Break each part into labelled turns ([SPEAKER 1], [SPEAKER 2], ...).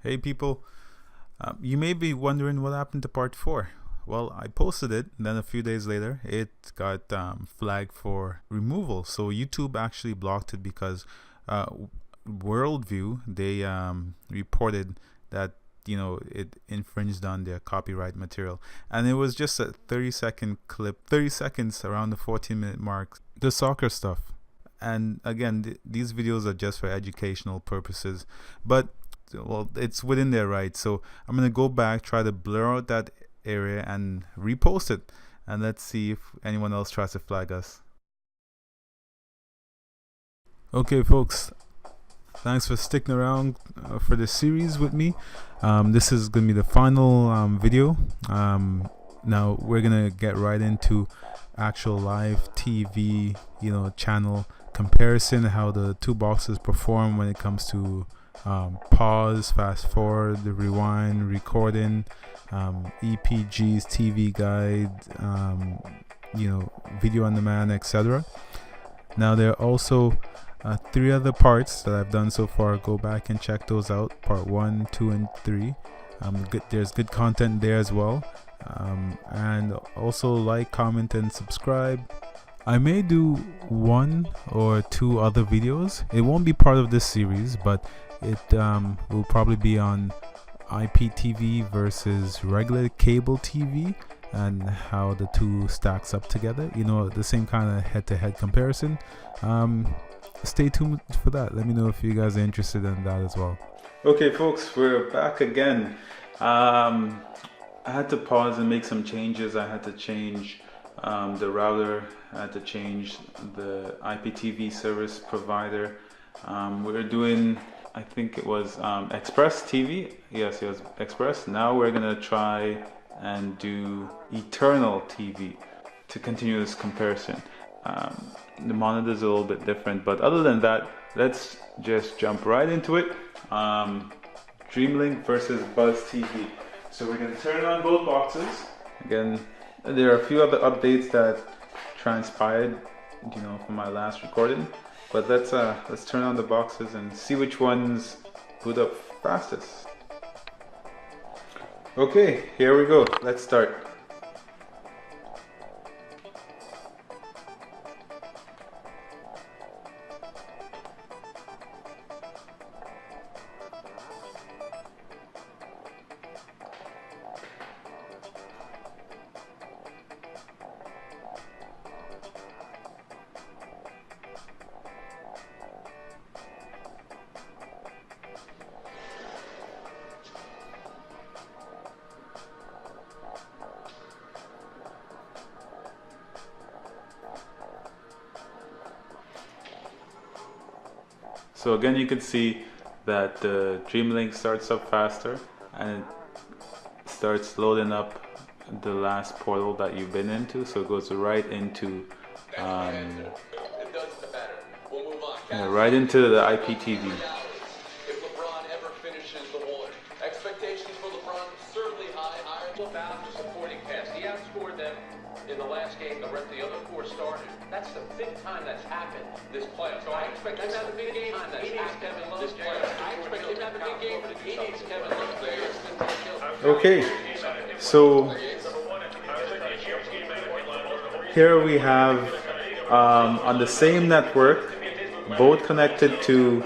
[SPEAKER 1] Hey people, you may be wondering what happened to part 4. Well, I posted it, and then a few days later it got flagged for removal. So YouTube actually blocked it because Worldview, they reported that it infringed on their copyright material, and it was just a 30-second clip, 30 seconds around the 14-minute mark, the soccer stuff. And again, these videos are just for educational purposes, but well, it's within their right. So I'm gonna go back, try to blur out that area and repost it, and let's see if anyone else tries to flag us. Okay folks, thanks for sticking around for this series with me. This is gonna be the final video. Now we're gonna get right into actual live TV channel comparison, how the two boxes perform when it comes to pause, fast forward, the rewind, recording, EPGs, TV guide, video on demand, etc. Now there are also 3 other parts that I've done so far. Go back and check those out, part 1, 2, and 3. There's good content there as well. And also like, comment, and subscribe. I may do 1 or 2 other videos. It won't be part of this series, but it will probably be on IPTV versus regular cable TV and how the two stacks up together. The same kind of head-to-head comparison. Stay tuned for that. Let me know if you guys are interested in that as well. Okay folks, we're back again. I had to pause and make some changes. I had to change the router. I had to change the IPTV service provider. We're doing, I think it was Express TV. Yes, it was Express. Now we're gonna try and do Eternal TV to continue this comparison. The monitor is a little bit different, but other than that, let's just jump right into it. Dreamlink versus BuzzTV. So we're gonna turn on both boxes. Again, there are a few other updates that transpired, from my last recording. But let's turn on the boxes and see which ones boot up fastest. Okay, here we go. Let's start. So again, you can see that the Dreamlink starts up faster and it starts loading up the last portal that you've been into. So it goes right into right into the IPTV.
[SPEAKER 2] If LeBron ever finishes the Warriors, expectations for LeBron certainly high. About the supporting cast, he outscored them in the last game. The other 4 started. That's the 5th time that's happened this playoff. So I expect him to have a big game. He needs Kevin Love. I expect him to have a big game. He needs Kevin Love.
[SPEAKER 1] Okay, so here we have on the same network, both connected to.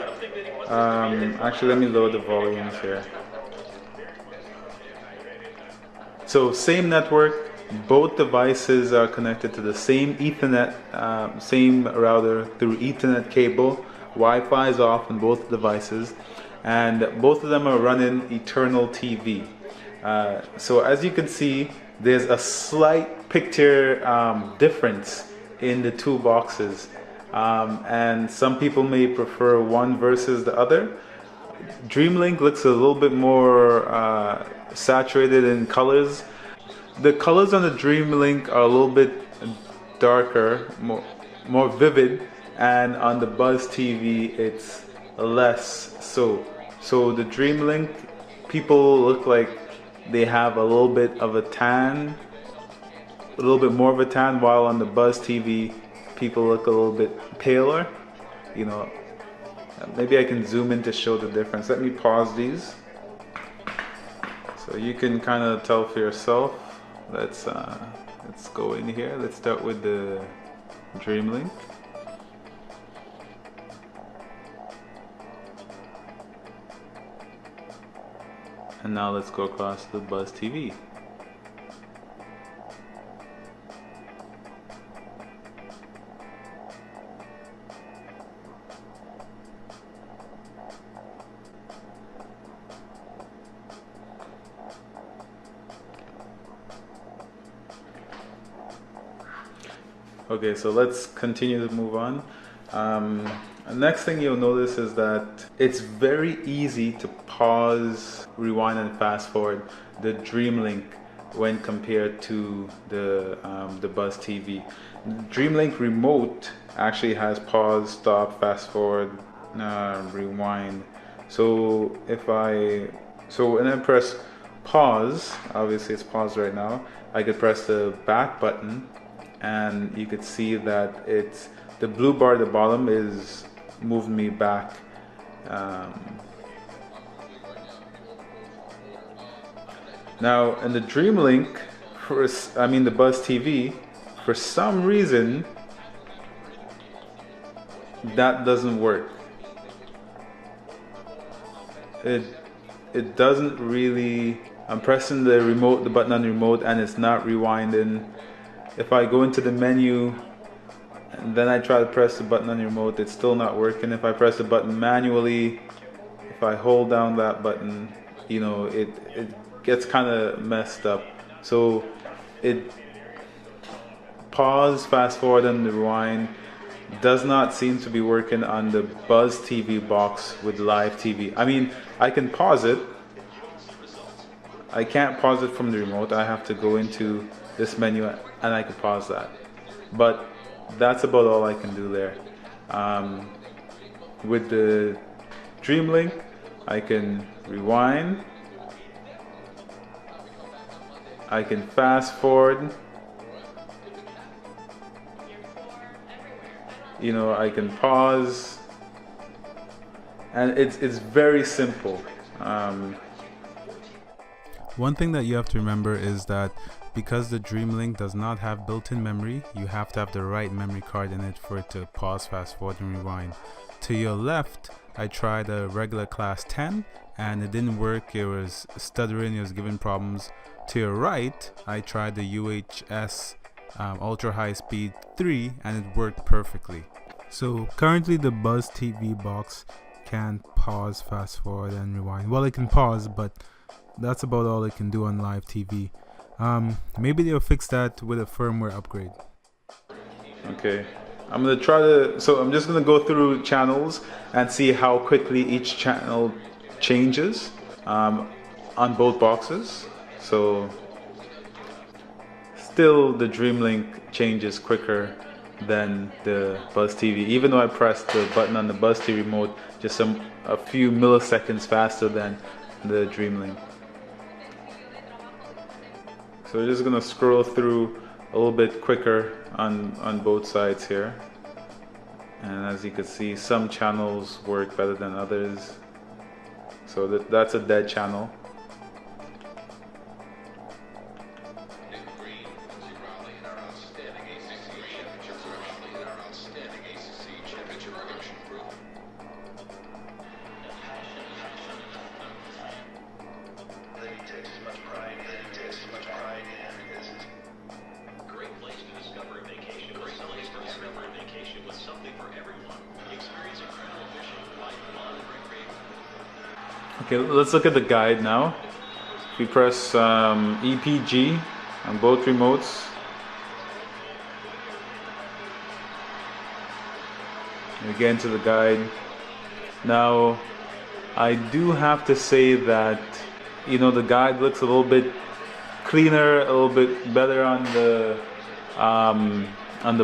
[SPEAKER 1] Actually, let me load the volumes here. So same network. Both devices are connected to the same Ethernet, same router through Ethernet cable. Wi-Fi is off on both devices, and both of them are running Eternal TV. So as you can see, there's a slight picture difference in the two boxes, and some people may prefer one versus the other. Dreamlink looks a little bit more saturated in colors. The colors on the Dreamlink are a little bit darker, more vivid, and on the BuzzTV it's less so. So the Dreamlink, people look like they have a little bit of a tan, a little bit more of a tan, while on the BuzzTV people look a little bit paler. Maybe I can zoom in to show the difference. Let me pause these. So you can kind of tell for yourself. Let's go in here. Let's start with the Dreamlink. And now let's go across to the BuzzTV. Okay, so let's continue to move on. Next thing you'll notice is that it's very easy to pause, rewind, and fast forward the Dreamlink when compared to the BuzzTV. Dreamlink remote actually has pause, stop, fast forward, rewind. So when I press pause, obviously it's paused right now, I could press the back button, and you could see that it's the blue bar at the bottom is moving me back. Now in the Dreamlink, the BuzzTV, for some reason that doesn't work. It doesn't really. I'm pressing the button on the remote, and it's not rewinding. If I go into the menu and then I try to press the button on the remote, it's still not working. If I press the button manually, if I hold down that button, it gets kind of messed up. So it pause, fast forward, and rewind does not seem to be working on the BuzzTV box with live TV. I mean, I can pause it. I can't pause it from the remote. I have to go into this menu and I can pause that. But that's about all I can do there. With the Dreamlink, I can rewind. I can fast forward. I can pause. And it's very simple.
[SPEAKER 3] One thing that you have to remember is that because the Dreamlink does not have built-in memory, you have to have the right memory card in it for it to pause, fast forward, and rewind. To your left, I tried a regular class 10 and it didn't work. It was stuttering, it was giving problems. To your right, I tried the UHS Ultra High Speed 3 and it worked perfectly. So currently the BuzzTV box can't pause, fast forward, and rewind. Well, it can pause, but that's about all it can do on live TV. Maybe they'll fix that with a firmware upgrade.
[SPEAKER 1] Okay, I'm just gonna go through channels and see how quickly each channel changes on both boxes. So still the Dreamlink changes quicker than the BuzzTV, even though I pressed the button on the BuzzTV remote just a few milliseconds faster than the Dreamlink. So we're just gonna scroll through a little bit quicker on both sides here. And as you can see, some channels work better than others. So that's a dead channel. Okay, let's look at the guide now. If we press EPG on both remotes, we get into the guide. Now, I do have to say that, the guide looks a little bit cleaner, a little bit better on the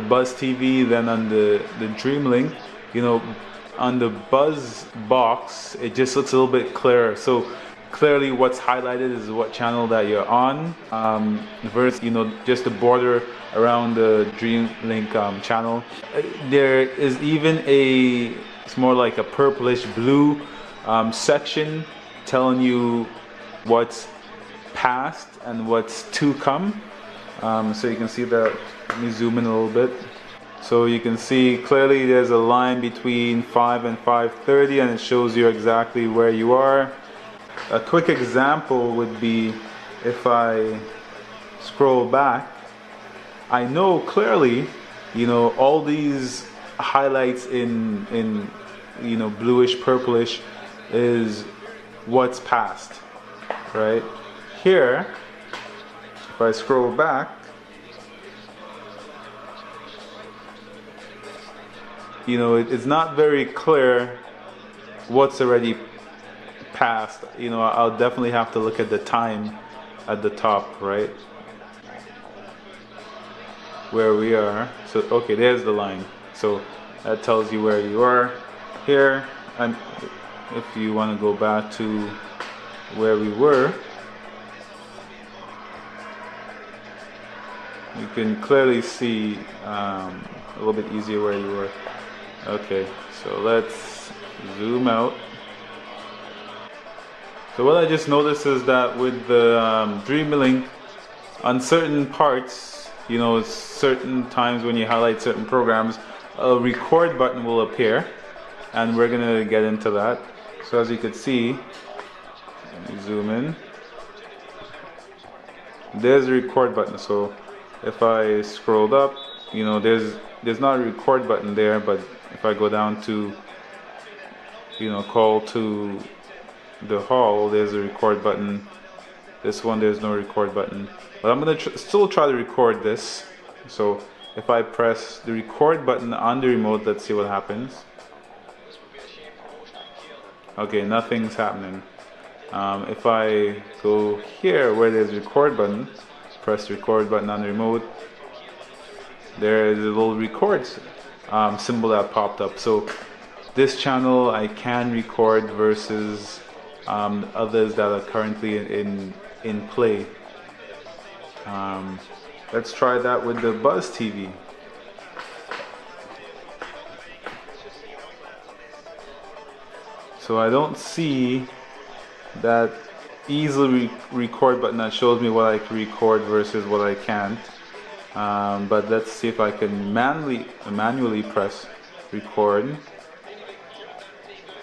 [SPEAKER 1] BuzzTV than on the Dreamlink. On the Buzz box, it just looks a little bit clearer. So clearly what's highlighted is what channel that you're on, versus, just the border around the Dreamlink channel. There is even it's more like a purplish blue section telling you what's
[SPEAKER 3] past and what's to come. So you can see that. Let me zoom in a little bit. So you can see clearly there's a line between 5 and 5:30, and it shows you exactly where you are. A quick example would be if I scroll back, I know clearly, all these highlights in bluish, purplish is what's past, right? Here, if I scroll back, it's not very clear what's already passed. I'll definitely have to look at the time at the top, right? Where we are. So, okay, there's the line. So that tells you where you are. Here, and if you want to go back to where we were, you can clearly see a little bit easier where you were. Okay, so let's zoom out. So what I just noticed is that with the Dreamlink, on certain parts, certain times when you highlight certain programs, a record button will appear, and we're gonna get into that. So as you can see, let me zoom in. There's a record button. So if I scrolled up, there's not a record button there, but if I go down to, call to the hall, there's a record button. This one, there's no record button. But I'm gonna still try to record this. So if I press the record button on the remote, let's see what happens. Okay, nothing's happening. If I go here where there's record button, press the record button on the remote, there is a little record symbol that popped up. So this channel I can record versus others that are currently in play. Let's try that with the BuzzTV. So I don't see that easily record button that shows me what I can record versus what I can't. But let's see if I can manually press record.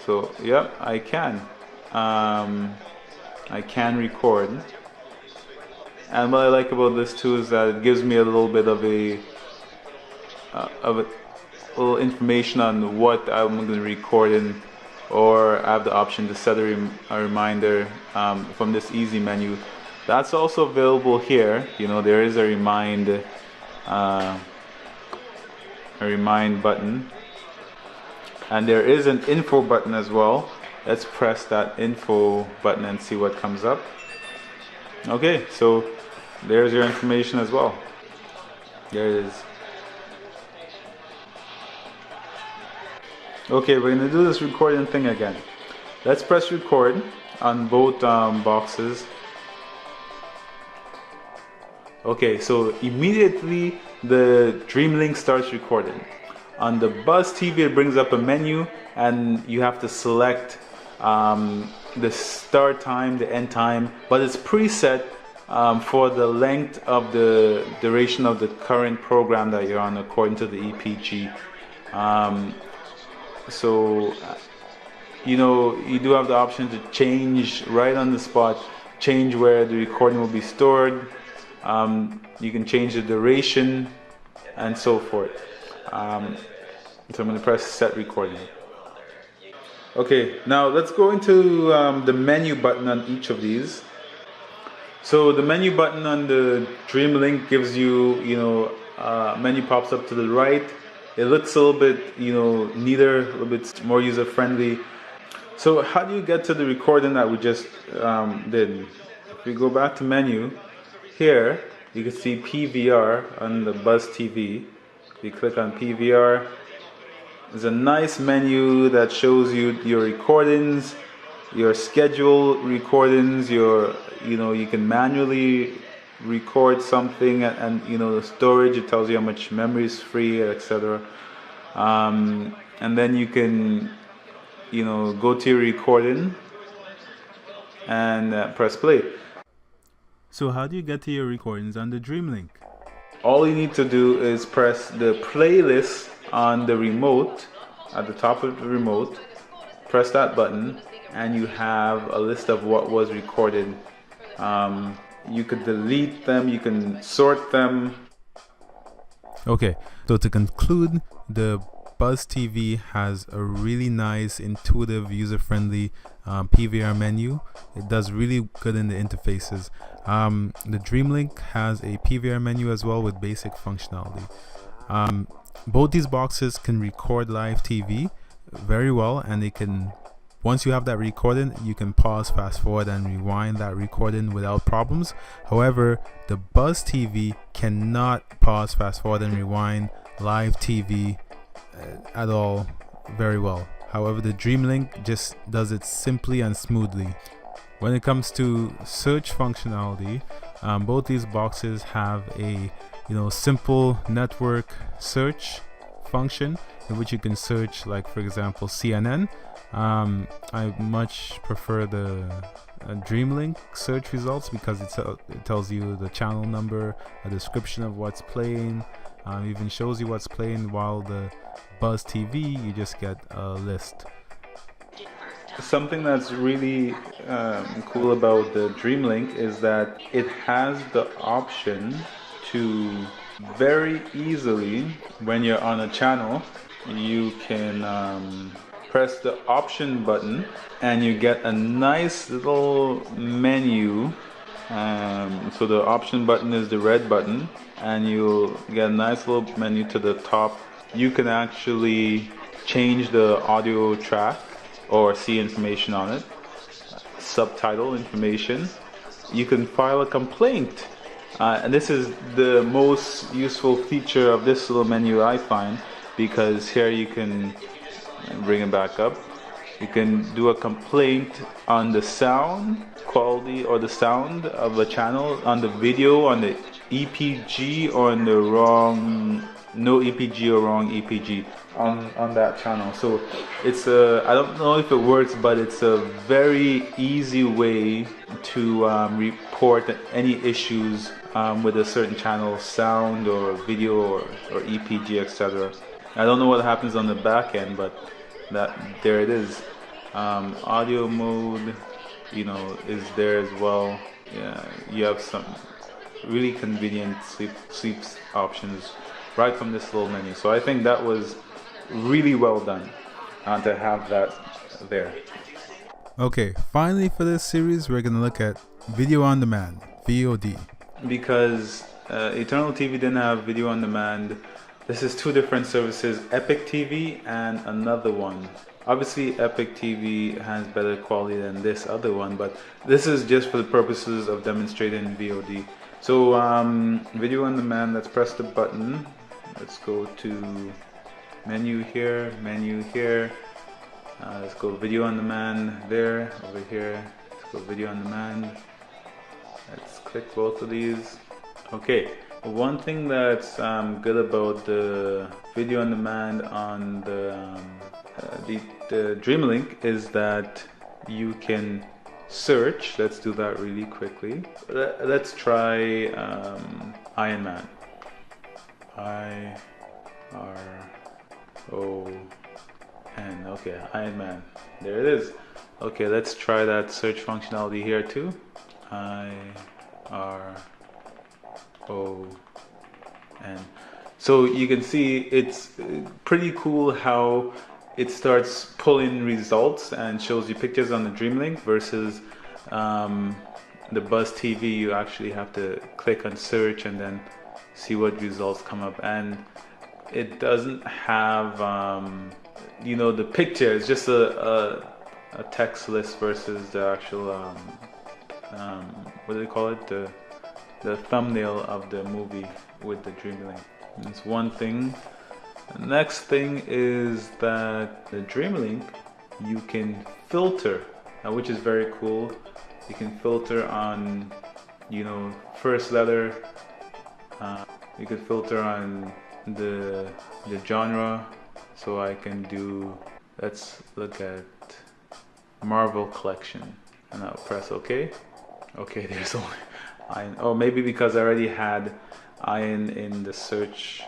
[SPEAKER 3] So yep, I can. I can record. And what I like about this too is that it gives me a little bit of a little information on what I'm going to record in, or I have the option to set a reminder from this easy menu. That's also available here. There is a remind button, and there is an info button as well. Let's press that info button and see what comes up. Okay, so there's your information as well. There it is. Okay, we're gonna do this recording thing again. Let's press record on both boxes. Okay, so immediately the Dreamlink starts recording. On the BuzzTV, it brings up a menu, and you have to select the start time, the end time, but it's preset for the length of the duration of the current program that you're on according to the EPG. So you do have the option to change right on the spot, change where the recording will be stored. You can change the duration and so forth. So I'm going to press set recording. Okay, now let's go into the menu button on each of these. So the menu button on the Dreamlink gives you, menu pops up to the right. It looks a little bit, neater, a little bit more user-friendly. So how do you get to the recording that we just did? If we go back to menu, here you can see PVR on the BuzzTV. If you click on PVR, there's a nice menu that shows you your recordings, your schedule recordings, you can manually record something, and the storage, it tells you how much memory is free, etc. And then you can go to your recording and press play. So how do you get to your recordings on the Dreamlink?
[SPEAKER 1] All you need to do is press the playlist on the remote, at the top of the remote, press that button, and you have a list of what was recorded. You could delete them, you can sort them.
[SPEAKER 3] Okay, so to conclude, the BuzzTV has a really nice, intuitive, user-friendly PVR menu. It does really good in the interfaces. The Dreamlink has a PVR menu as well with basic functionality. Both these boxes can record live TV very well, and they can, once you have that recording, you can pause, fast forward, and rewind that recording without problems. However, the BuzzTV cannot pause, fast forward, and rewind live TV at all very well. However, the Dreamlink just does it simply and smoothly. When it comes to search functionality, both these boxes have a simple network search function in which you can search, like for example CNN. I much prefer the Dreamlink search results because it tells you the channel number, a description of what's playing, even shows you what's playing, while the BuzzTV you just get a list.
[SPEAKER 1] Something that's really cool about the Dreamlink is that it has the option to very easily, when you're on a channel, you can press the option button and you get a nice little menu. So the option button is the red button, and you'll get a nice little menu to the top. You can actually change the audio track or see information on it, subtitle information. You can file a complaint, and this is the most useful feature of this little menu I find, because here you can bring it back up. You can do a complaint on the sound quality or the sound of a channel, on the video, on the EPG, or on the no EPG or wrong EPG on that channel. So it's I don't know if it works, but it's a very easy way to report any issues with a certain channel, sound or video or EPG, etc. I don't know what happens on the back end, but there it is. Audio mode, is there as well. Yeah, you have some really convenient sleep options right from this little menu. So I think that was really well done to have that there.
[SPEAKER 3] Okay, finally for this series, we're going to look at video on demand, VOD.
[SPEAKER 1] Because Eternal TV didn't have video on demand, this is two different services, Epic TV and another one. Obviously Epic TV has better quality than this other one, but this is just for the purposes of demonstrating VOD. So video on demand, let's press the button. Let's go to menu here. Let's go video on demand there, over here. Let's go video on demand. Let's click both of these. Okay, one thing that's good about the video on demand on the Dreamlink is that you can search. Let's do that really quickly. Let's try Iron Man. IRON. Okay, Iron Man. There it is. Okay, let's try that search functionality here too. IRON. So you can see it's pretty cool how it starts pulling results and shows you pictures on the Dreamlink versus the BuzzTV. You actually have to click on search and then see what results come up, and it doesn't have the picture. It's just a text list versus the actual what do they call it, the thumbnail of the movie with the Dreamlink. That's one thing. The next thing is that the Dreamlink, you can filter, which is very cool. You can filter on first letter. You could filter on the genre. So I can do, let's look at Marvel collection, and I'll press OK. Okay, there's only Iron, or maybe because I already had Iron in the search.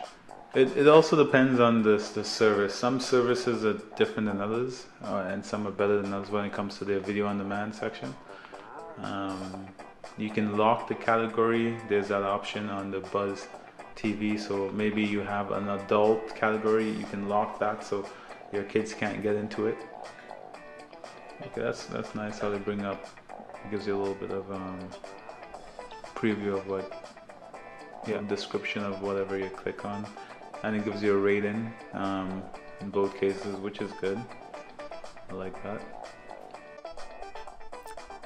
[SPEAKER 1] It also depends on the service. Some services are different than others, and some are better than others when it comes to their video on demand section. You can lock the category. There's that option on the BuzzTV. So maybe you have an adult category, you can lock that so your kids can't get into it. Okay, that's nice how they bring up. It gives you a little bit of preview of what, description of whatever you click on, and it gives you a rating in both cases, which is good. I like that.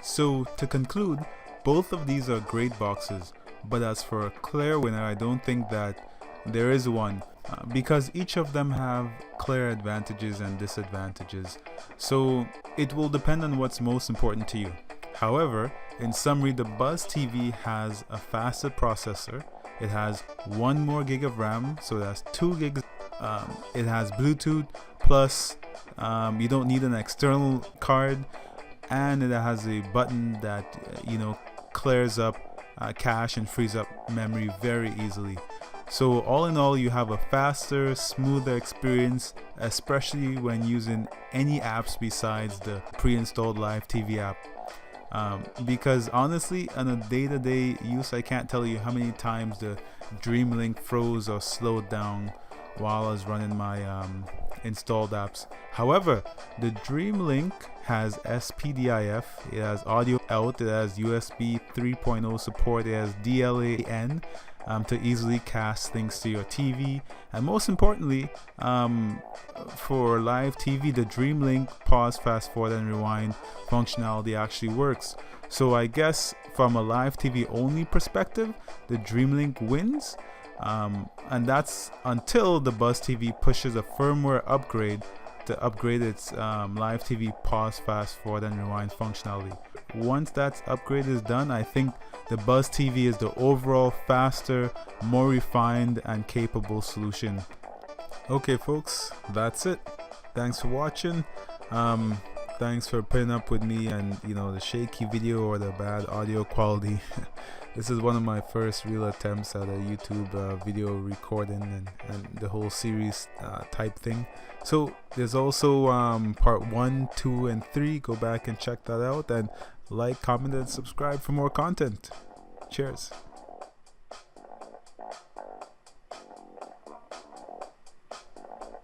[SPEAKER 3] So to conclude, both of these are great boxes, but as for a clear winner, I don't think that there is one, because each of them have clear advantages and disadvantages. So it will depend on what's most important to you. However, in summary, the BuzzTV has a faster processor. It has 1 more gig of RAM, so that's 2 gigs. It has Bluetooth, plus you don't need an external card, and it has a button that clears up cache and frees up memory very easily. So all in all, you have a faster, smoother experience, especially when using any apps besides the pre-installed live TV app. Because honestly, on a day-to-day use, I can't tell you how many times the Dreamlink froze or slowed down while I was running my installed apps. However, the Dreamlink has SPDIF, it has audio out, it has USB 3.0 support, it has DLAN to easily cast things to your TV, and most importantly, for live TV, the Dreamlink pause, fast forward, and rewind functionality actually works. So I guess from a live TV only perspective, the Dreamlink wins, and that's until the BuzzTV pushes a firmware upgrade to upgrade its live TV pause, fast forward, and rewind functionality. Once that upgrade is done, I think the BuzzTV is the overall faster, more refined, and capable solution. Okay folks, that's it. Thanks for watching. Thanks for putting up with me and the shaky video or the bad audio quality. This is one of my first real attempts at a YouTube video recording and the whole series type thing. So there's also part 1, 2, and 3. Go back and check that out, and like, comment, and subscribe for more content. Cheers.